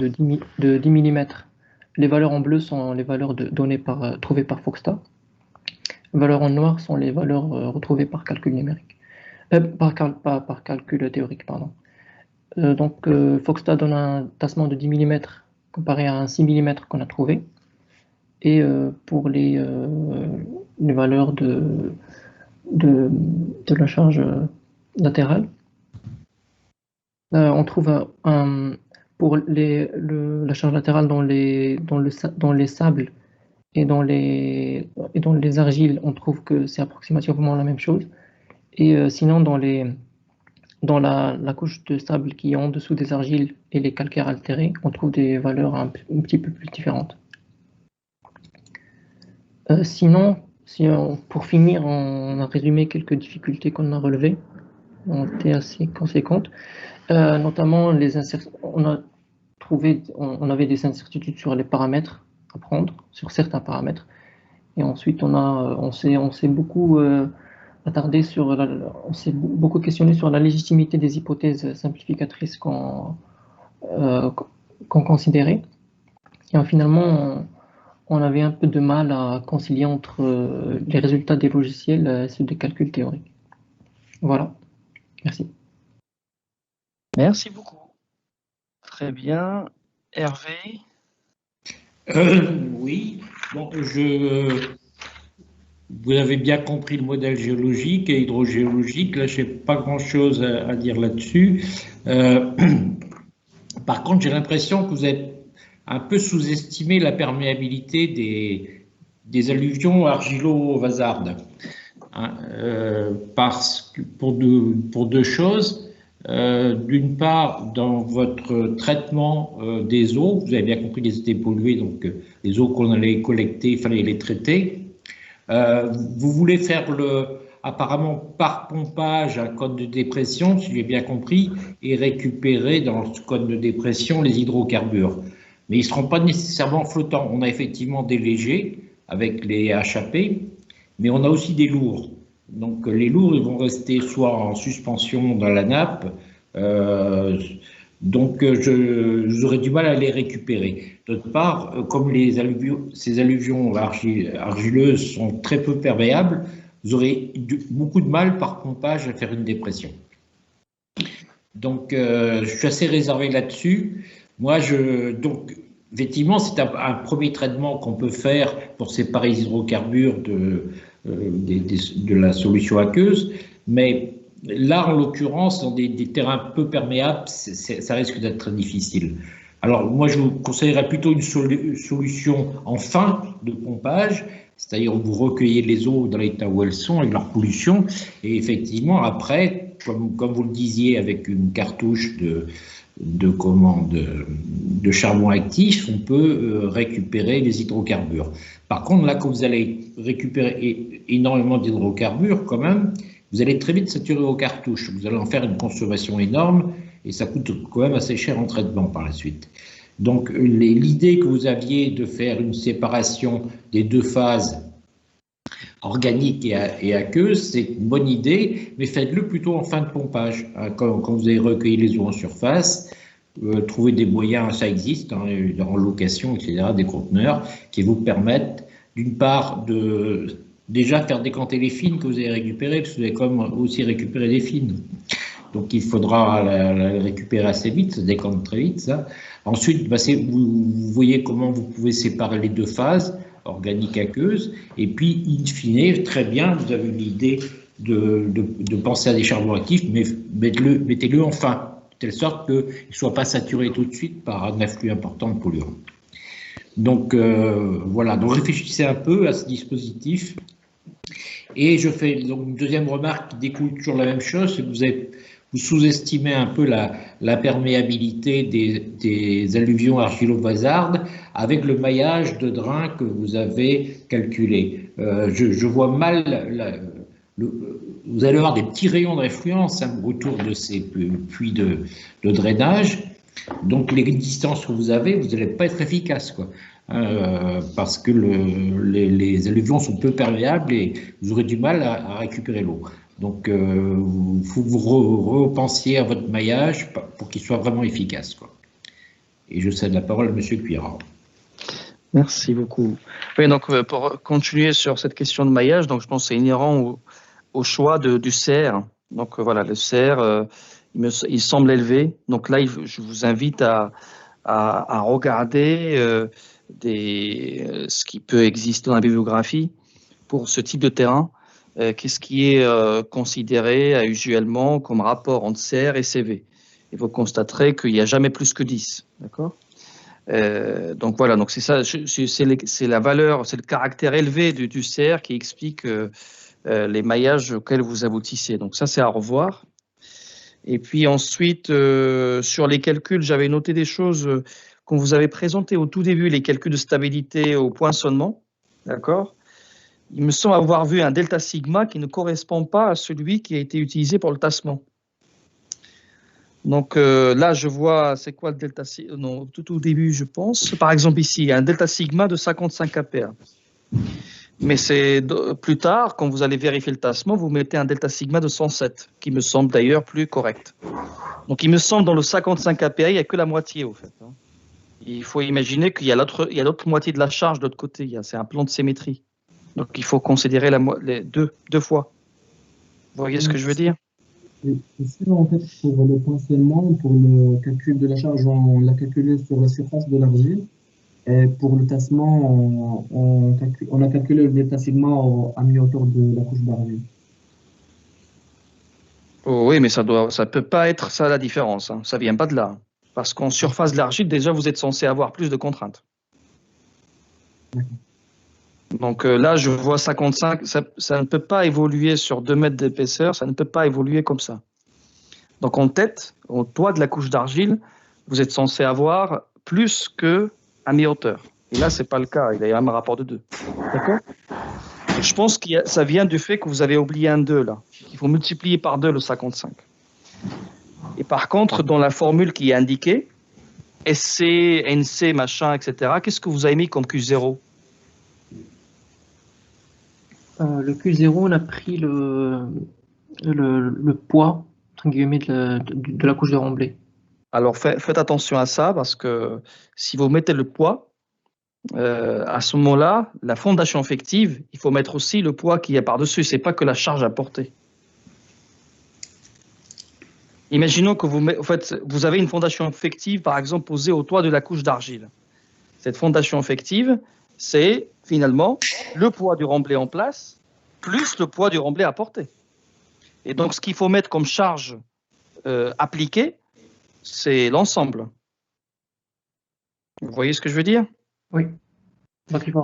de 10 mm. Les valeurs en bleu sont les valeurs trouvées par Foxta. Les valeurs en noir sont les valeurs retrouvées par calcul numérique. Par calcul théorique, pardon. Foxta donne un tassement de 10 mm comparé à un 6 mm qu'on a trouvé. Et pour les valeurs de la charge latérale, on trouve pour la charge latérale dans les sables et dans les argiles, on trouve que c'est approximativement la même chose. Et sinon, dans la couche de sable qui est en dessous des argiles et les calcaires altérés, on trouve des valeurs un petit peu plus différentes. Sinon, pour finir, on a résumé quelques difficultés qu'on a relevées, ont été assez conséquentes. Notamment, on avait des incertitudes sur les paramètres à prendre, sur certains paramètres. Et ensuite, on s'est beaucoup attardé on s'est beaucoup questionné sur la légitimité des hypothèses simplificatrices qu'on considérait. Et finalement, on avait un peu de mal à concilier entre les résultats des logiciels et ceux des calculs théoriques. Voilà. Merci. Merci beaucoup. Très bien. Hervé? Oui. Bon, vous avez bien compris le modèle géologique et hydrogéologique. Là, je n'ai pas grand-chose à dire là-dessus. Par contre, j'ai l'impression que vous avez un peu sous-estimé la perméabilité des alluvions argilo-vasardes. Hein, pour deux choses. D'une part, dans votre traitement des eaux, vous avez bien compris qu'elles étaient polluées, donc les eaux qu'on allait collecter, il fallait les traiter. Vous voulez faire apparemment par pompage un code de dépression, si j'ai bien compris, et récupérer dans ce code de dépression les hydrocarbures. Mais ils ne seront pas nécessairement flottants. On a effectivement des légers avec les HAP, mais on a aussi des lourds. Donc les lourds, ils vont rester soit en suspension dans la nappe, donc j'aurais du mal à les récupérer. D'autre part, comme ces alluvions argileuses sont très peu perméables, vous aurez beaucoup de mal par pompage à faire une dépression. Donc je suis assez réservé là-dessus. Moi, donc effectivement, c'est un premier traitement qu'on peut faire pour séparer les hydrocarbures de la solution aqueuse, mais là, en l'occurrence, dans des terrains peu perméables, ça risque d'être très difficile. Alors, moi, je vous conseillerais plutôt une solution en fin de pompage, c'est-à-dire vous recueillez les eaux dans l'état où elles sont, avec leur pollution, et effectivement, après, comme vous le disiez, avec une cartouche de charbon actif, on peut récupérer les hydrocarbures. Par contre, là, quand vous allez récupérer énormément d'hydrocarbures, quand même, vous allez très vite saturer vos cartouches. Vous allez en faire une consommation énorme et ça coûte quand même assez cher en traitement par la suite. Donc, l'idée que vous aviez de faire une séparation des deux phases organique et aqueuse, c'est une bonne idée, mais faites-le plutôt en fin de pompage. Quand vous avez recueilli les eaux en surface, trouvez des moyens, ça existe, hein, en location, etc., des conteneurs qui vous permettent, d'une part, de déjà faire décanter les fines que vous avez récupérées, parce que vous avez quand même aussi récupéré des fines. Donc il faudra la récupérer assez vite, ça décante très vite, ça. Ensuite, vous voyez comment vous pouvez séparer les deux phases, organique aqueuse, et puis, in fine, très bien, vous avez une idée de penser à des charbons actifs, mais mettez-le en fin, de telle sorte qu'il ne soit pas saturé tout de suite par un afflux important de polluants. Donc, voilà, donc réfléchissez un peu à ce dispositif. Et je fais donc une deuxième remarque qui découle toujours la même chose, c'est que vous sous-estimez un peu la perméabilité des alluvions argilo-vasardes avec le maillage de drains que vous avez calculé. Je vois mal, vous allez avoir des petits rayons de réfluence autour de ces puits de drainage, donc les distances que vous avez, vous n'allez pas être efficace, quoi. Parce que les alluvions sont peu perméables et vous aurez du mal à récupérer l'eau. Donc, il faut que vous repensiez à votre maillage pour qu'il soit vraiment efficace, quoi. Et je cède la parole à M. Cuirat. Merci beaucoup. Oui, donc pour continuer sur cette question de maillage, donc je pense que c'est inhérent au choix du cerf. Donc voilà, le cerf, il semble élevé. Donc là, je vous invite à regarder ce qui peut exister dans la bibliographie pour ce type de terrain. Qu'est-ce qui est considéré usuellement comme rapport entre cerf et CV. Et vous constaterez qu'il n'y a jamais plus que 10. D'accord ? Donc voilà, donc c'est ça, c'est la valeur, c'est le caractère élevé du cerf qui explique les maillages auxquels vous aboutissez. Donc ça, c'est à revoir. Et puis ensuite, sur les calculs, j'avais noté des choses qu'on vous avait présentées au tout début, les calculs de stabilité au poinçonnement. D'accord ? Il me semble avoir vu un delta sigma qui ne correspond pas à celui qui a été utilisé pour le tassement. Donc là, je vois, c'est quoi le delta sigma? Non, tout au début, je pense. Par exemple, ici, il y a un delta sigma de 55 kPa. Mais c'est plus tard, quand vous allez vérifier le tassement, vous mettez un delta sigma de 107, qui me semble d'ailleurs plus correct. Donc il me semble dans le 55 kPa, il n'y a que la moitié, au fait. Il faut imaginer qu'il y a l'autre moitié de la charge de l'autre côté. C'est un plan de symétrie. Donc il faut considérer les deux fois. Vous voyez ce que je veux dire? Ici, en fait, pour le poinçonnement, pour le calcul de la charge, on l'a calculé sur la surface de l'argile. Et pour le tassement, on a calculé le delta sigma à mi-hauteur de la couche d'argile. Oh, oui, mais ça peut pas être ça la différence. Ça vient pas de là. Parce qu'en surface de l'argile, déjà, vous êtes censé avoir plus de contraintes. Donc là, je vois 55, ça ne peut pas évoluer sur 2 mètres d'épaisseur, ça ne peut pas évoluer comme ça. Donc en tête, au toit de la couche d'argile, vous êtes censé avoir plus qu'à mi-hauteur. Et là, ce n'est pas le cas, il y a un rapport de 2. D'accord ? Je pense que ça vient du fait que vous avez oublié un 2 là. Il faut multiplier par 2 le 55. Et par contre, dans la formule qui est indiquée, SC, NC, machin, etc., qu'est-ce que vous avez mis comme Q0 ? Le Q0, on a pris le poids, entre guillemets, de la couche de remblai. Alors faites attention à ça, parce que si vous mettez le poids, à ce moment-là, la fondation effective, il faut mettre aussi le poids qui est par-dessus, ce n'est pas que la charge à porter. Imaginons que vous avez une fondation effective, par exemple, posée au toit de la couche d'argile. Cette fondation effective, c'est finalement le poids du remblai en place plus le poids du remblai à porter. Et donc, ce qu'il faut mettre comme charge appliquée, c'est l'ensemble. Vous voyez ce que je veux dire? Oui.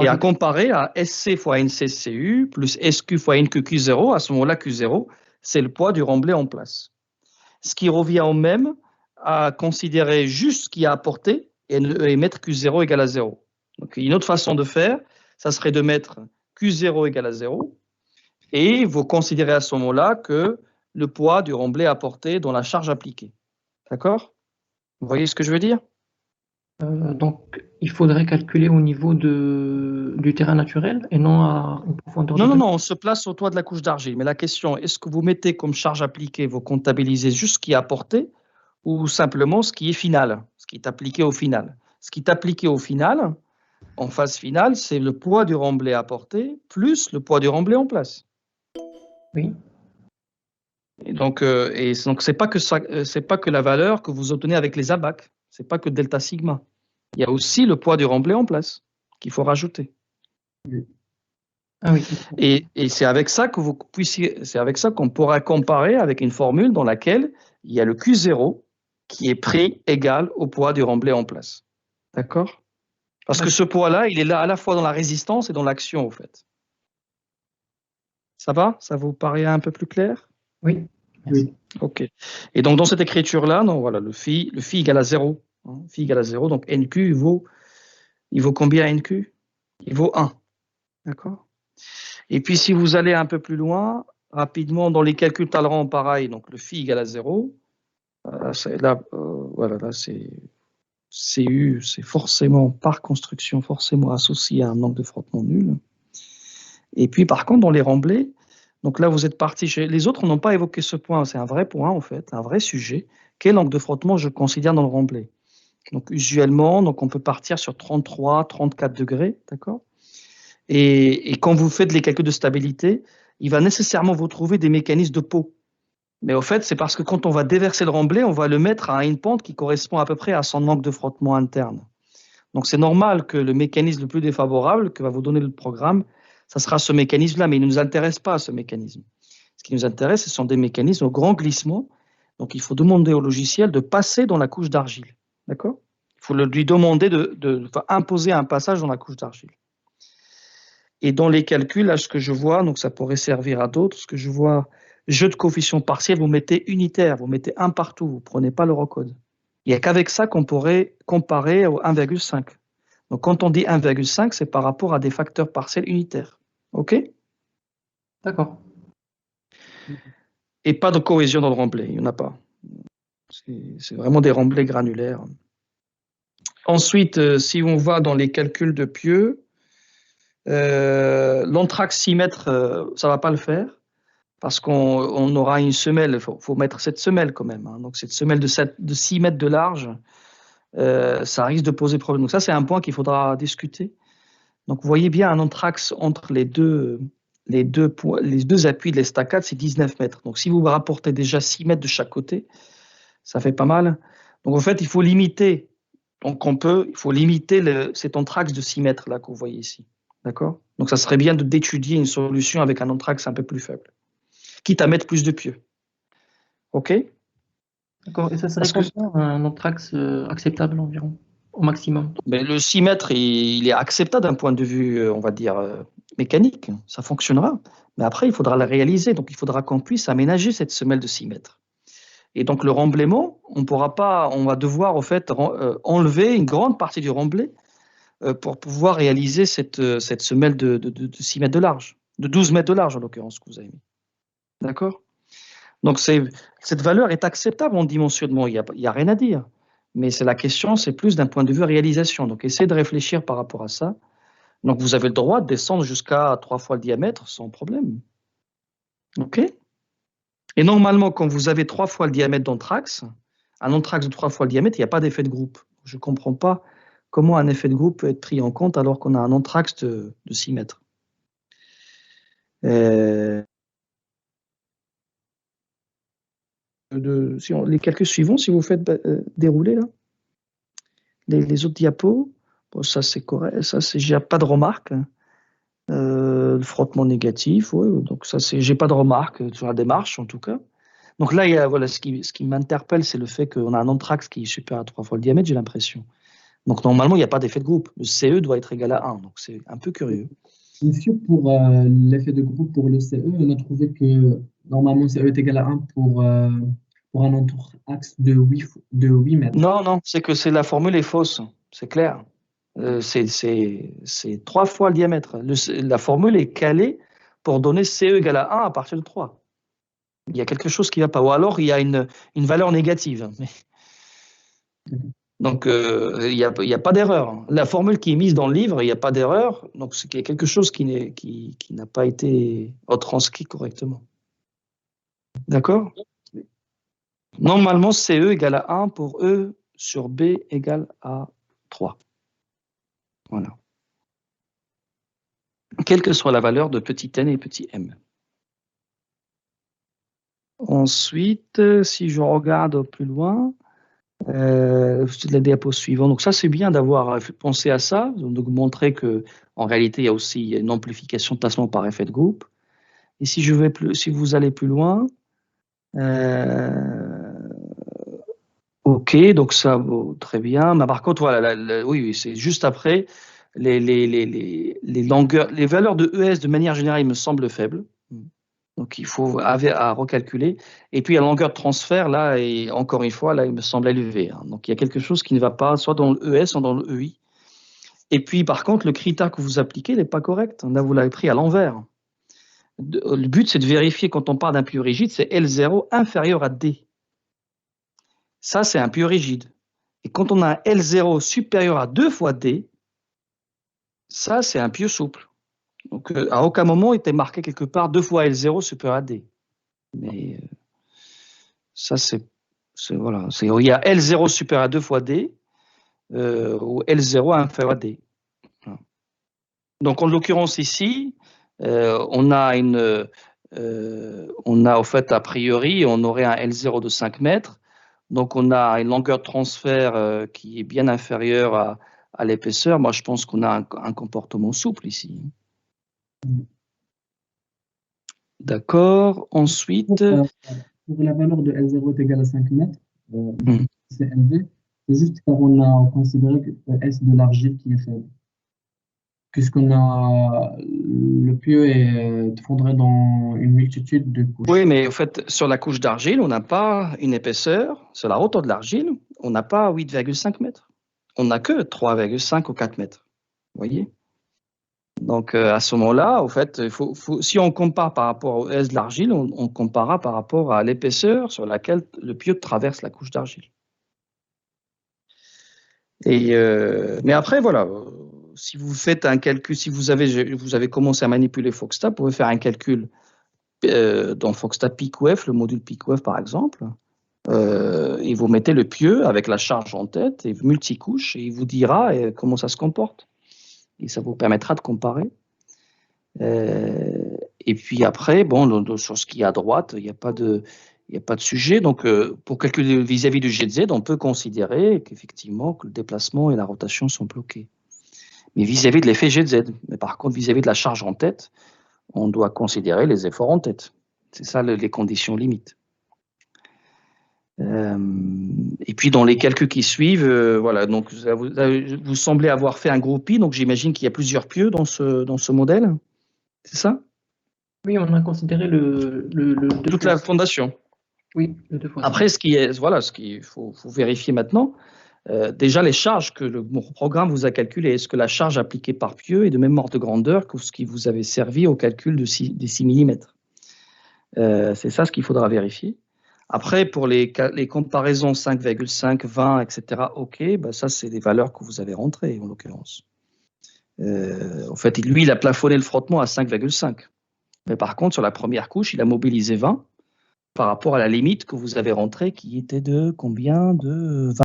Et à comparer à SC fois NCCU plus SQ fois NQQ0, à ce moment-là, Q0, c'est le poids du remblai en place. Ce qui revient au même à considérer juste ce qu'il y a à porter et mettre Q0 égale à 0. Donc, une autre façon de faire, ça serait de mettre Q0 égale à 0 et vous considérez à ce moment-là que le poids du remblai à porter dans la charge appliquée. D'accord? Vous voyez ce que je veux dire? Donc, il faudrait calculer au niveau du terrain naturel et non à une profondeur Non, on se place au toit de la couche d'argile. Mais la question, est-ce que vous mettez comme charge appliquée, vous comptabilisez juste ce qui est apporté ou simplement ce qui est final, ce qui est appliqué au final? Ce qui est appliqué au final, en phase finale, c'est le poids du remblai apporté plus le poids du remblai en place. Oui. Et donc, c'est pas que la valeur que vous obtenez avec les abacs. C'est pas que delta sigma. Il y a aussi le poids du remblai en place qu'il faut rajouter. Ah oui. Et c'est avec ça que c'est avec ça qu'on pourra comparer avec une formule dans laquelle il y a le Q0 qui est pris égal au poids du remblai en place. D'accord? Parce que ce poids-là, il est là à la fois dans la résistance et dans l'action, au fait. Ça va? Ça vous paraît un peu plus clair? Oui. Oui. OK. Et donc, dans cette écriture-là, voilà, le phi égale à 0. Hein, phi égale à 0. Donc, NQ, il vaut combien, NQ? Il vaut 1. D'accord? Et puis, si vous allez un peu plus loin, rapidement, dans les calculs Talleyrand, pareil, donc le phi égale à 0. Voilà, là, c'est CU, c'est forcément, par construction, forcément associé à un angle de frottement nul. Et puis, par contre, dans les remblais, donc là, vous êtes parti chez... Les autres n'ont pas évoqué ce point, c'est un vrai point, en fait, un vrai sujet. Quel angle de frottement je considère dans le remblai? Donc, usuellement, donc on peut partir sur 33, 34 degrés, d'accord? Et quand vous faites les calculs de stabilité, il va nécessairement vous trouver des mécanismes de pot. Mais au fait, c'est parce que quand on va déverser le remblai, on va le mettre à une pente qui correspond à peu près à son manque de frottement interne. Donc, c'est normal que le mécanisme le plus défavorable que va vous donner le programme, ça sera ce mécanisme-là, mais il ne nous intéresse pas, ce mécanisme. Ce qui nous intéresse, ce sont des mécanismes au grand glissement. Donc, il faut demander au logiciel de passer dans la couche d'argile. D'accord? Il faut lui demander imposer un passage dans la couche d'argile. Et dans les calculs, là, ce que je vois, donc ça pourrait servir à d'autres, ce que je vois, jeu de coefficients partiels, vous mettez unitaire, vous mettez un partout, vous ne prenez pas l'eurocode. Il n'y a qu'avec ça qu'on pourrait comparer au 1,5. Donc, quand on dit 1,5, c'est par rapport à des facteurs partiels unitaires. OK? D'accord. Et pas de cohésion dans le remblai, il n'y en a pas. C'est vraiment des remblais granulaires. Ensuite, si on va dans les calculs de Pieux, l'anthrax 6 mètres, ça ne va pas le faire, parce qu'on aura une semelle, il faut mettre cette semelle quand même. Hein. Donc, cette semelle de 6 mètres de large, ça risque de poser problème. Donc, ça, c'est un point qu'il faudra discuter. Donc, vous voyez bien un anthrax entre les deux appuis de l'estacade, c'est 19 mètres. Donc, si vous rapportez déjà 6 mètres de chaque côté, ça fait pas mal. Donc, en fait, il faut limiter. Donc, il faut limiter cet anthrax de 6 mètres là que vous voyez ici. D'accord? Donc, ça serait bien d'étudier une solution avec un anthrax un peu plus faible, quitte à mettre plus de pieux. OK? D'accord. Et ça serait combien un anthrax acceptable environ, au maximum? Mais le 6 mètres, il est acceptable d'un point de vue, on va dire, mécanique. Ça fonctionnera. Mais après, il faudra le réaliser. Donc, il faudra qu'on puisse aménager cette semelle de 6 mètres. Et donc, le remblaiement, on va devoir, en fait, enlever une grande partie du remblai pour pouvoir réaliser cette semelle de 6 mètres de large, de 12 mètres de large en l'occurrence que vous avez mis. D'accord? Donc, cette valeur est acceptable en dimensionnement, il n'y a rien à dire. Mais c'est la question, c'est plus d'un point de vue réalisation. Donc, essayez de réfléchir par rapport à ça. Donc, vous avez le droit de descendre jusqu'à 3 fois le diamètre sans problème. OK? Et normalement, quand vous avez 3 fois le diamètre d'anthrax, un anthrax de 3 fois le diamètre, il n'y a pas d'effet de groupe. Je ne comprends pas comment un effet de groupe peut être pris en compte alors qu'on a un anthrax de 6 mètres. Les calculs suivants, si vous faites dérouler là, les autres diapos, bon, ça c'est correct, ça j'ai pas de remarques. Le frottement négatif, ouais, donc ça j'ai pas de remarques sur la démarche en tout cas. Donc là, voilà, ce qui m'interpelle, c'est le fait qu'on a un anthrax qui est supérieur à 3 fois le diamètre, j'ai l'impression. Donc normalement, il n'y a pas d'effet de groupe. Le CE doit être égal à 1, donc c'est un peu curieux. Monsieur, pour l'effet de groupe pour le CE, on a trouvé que normalement CE est égal à 1 pour un anthrax de 8 mètres. Non, c'est que la formule est fausse, c'est clair. C'est 3 fois le diamètre. La formule est calée pour donner CE égal à 1 à partir de 3. Il y a quelque chose qui ne va pas. Ou alors, il y a une valeur négative. Donc, il n'y a pas d'erreur. La formule qui est mise dans le livre, il n'y a pas d'erreur. Donc, c'est qu'il y a quelque chose qui n'a pas été retranscrit correctement. D'accord? Normalement, CE égale à 1 pour E sur B égale à 3. Voilà. Quelle que soit la valeur de petit n et petit m. Ensuite, si je regarde plus loin, la diapo suivante. Donc ça, c'est bien d'avoir pensé à ça, donc montrer qu'en réalité, il y a aussi une amplification de tassement par effet de groupe. Et si vous allez plus loin, ok, donc ça, très bien. Mais par contre, voilà, oui, c'est juste après, les longueurs, les valeurs de ES de manière générale, il me semble faibles. Donc, il faut à recalculer. Et puis, la longueur de transfert, là, et encore une fois, là, il me semble élevée. Hein. Donc, il y a quelque chose qui ne va pas, soit dans le ES, soit dans le EI. Et puis, par contre, le critère que vous appliquez n'est pas correct. Là, vous l'avez pris à l'envers. Le but, c'est de vérifier, quand on parle d'un pieu rigide, c'est L0 inférieur à D. Ça, c'est un pieu rigide. Et quand on a un L0 supérieur à 2 fois D, ça, c'est un pieu souple. Donc, à aucun moment, il était marqué quelque part 2 fois L0 supérieur à D. Mais ça, voilà. Il y a L0 supérieur à 2 fois D, où L0 est inférieur à D. Donc, en l'occurrence ici, on a au fait, a priori, on aurait un L0 de 5 mètres. Donc, on a une longueur de transfert qui est bien inférieure à l'épaisseur. Moi, je pense qu'on a un comportement souple ici. D'accord. Ensuite. Pour la valeur de L0 est égale à 5 mètres, c'est élevé. C'est juste car on a considéré que S de l'argile qui est faible. Puisqu'on a le pieu est fondrait dans une multitude de couches. Oui, mais en fait, sur la couche d'argile, on n'a pas une épaisseur. Sur la hauteur de l'argile, on n'a pas 8,5 mètres. On n'a que 3,5 ou 4 mètres. Vous voyez? Donc, à ce moment-là, en fait, si on compare par rapport au S de l'argile, on comparera par rapport à l'épaisseur sur laquelle le pieu traverse la couche d'argile. Mais après, voilà, si vous faites un calcul, si vous avez commencé à manipuler Foxta, vous pouvez faire un calcul dans Foxta PICOF, le module PICOF par exemple, et vous mettez le pieu avec la charge en tête et multicouche, et il vous dira comment ça se comporte. Et ça vous permettra de comparer. Et puis après, bon, sur ce qui est à droite, il n'y a pas de sujet. Donc, pour calculer vis-à-vis du jet Z, on peut considérer qu'effectivement, que le déplacement et la rotation sont bloqués. Mais vis-à-vis de l'effet jet Z, mais par contre, vis-à-vis de la charge en tête, on doit considérer les efforts en tête. C'est ça les conditions limites. Et puis, dans les calculs qui suivent, voilà, donc vous semblez avoir fait un groupie, donc j'imagine qu'il y a plusieurs pieux dans ce modèle. C'est ça? Oui, on a considéré le toute la fondation. Oui, le 2 fois. Après, ce qu'il faut vérifier maintenant, déjà les charges que mon programme vous a calculées, est-ce que la charge appliquée par pieu est de même ordre de grandeur que ce qui vous avait servi au calcul des 6 mm? C'est ça ce qu'il faudra vérifier. Après, pour les comparaisons 5,5, 20, etc., OK, bah ça, c'est des valeurs que vous avez rentrées, en l'occurrence. En fait, lui, il a plafonné le frottement à 5,5. Mais par contre, sur la première couche, il a mobilisé 20 par rapport à la limite que vous avez rentrée qui était de combien? De 20.